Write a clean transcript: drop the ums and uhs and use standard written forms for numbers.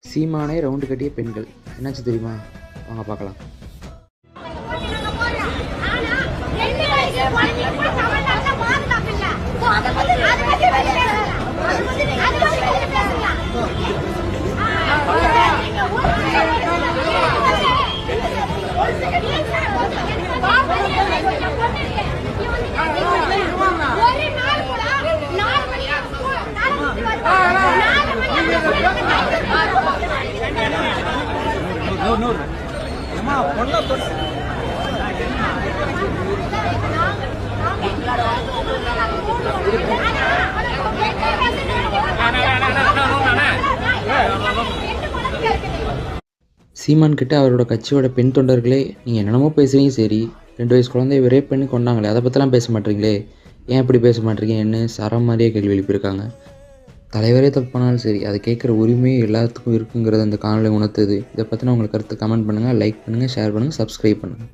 சீமானை ரவுண்டு கட்டிய பெண்கள் என்னாச்சு தெரியுமா? வாங்க பார்க்கலாம். சீமான் கிட்ட அவரோட கட்சியோட பெண் தொண்டர்களே, நீங்கள் என்னென்னமோ பேசுகிறீங்க, சரி 2 வயசு குழந்தைய ரேப் பண்ணி கொண்டாங்களே, அதை பற்றிலாம் பேச மாட்டீங்களே, ஏன் இப்படி பேச மாட்டீங்கன்னு சரம் மாதிரியே கேள்வி எழுப்பியிருக்காங்க. தலைவரே தப்பு பண்ணாலும் சரி, அதை கேட்குற உரிமையும் எல்லாத்துக்கும் இருக்குங்கிறது அந்த காணொலி உணர்த்துது. இதை பற்றின உங்களுக்கு கருத்து கமெண்ட் பண்ணுங்கள், லைக் பண்ணுங்கள், ஷேர் பண்ணுங்கள், சப்ஸ்கிரைப் பண்ணுங்கள்.